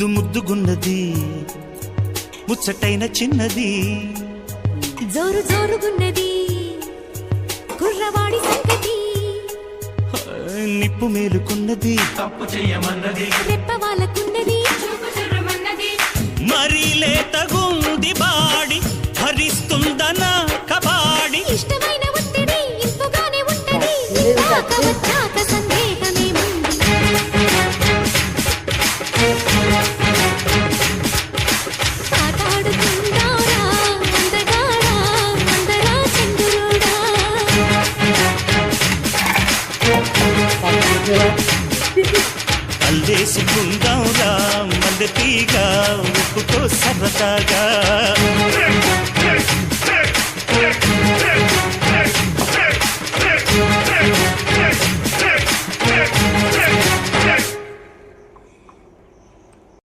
ముద్దుగున్నది ముచ్చటైన చిన్నది జోరు జోరుగున్నది కుర్రవాడి సంగతి నిప్పు మేలుకున్నది తప్పు చెయ్యమన్నది రెప్ప వాళ్ళకున్నది మరీ లేతగుంది బాడి భరిస్తుందన కబాడి ఇష్టమైన ఒత్తిడి ఇంపుగానే ఉంటది వచ్చాక సందేహమేముంది ఆటాడుకుందారా అందగాడా అందరా చంద్రుడా అల్లేసుకుందాంరా మల్లె తీగ ఉప్పుతో సరదాగా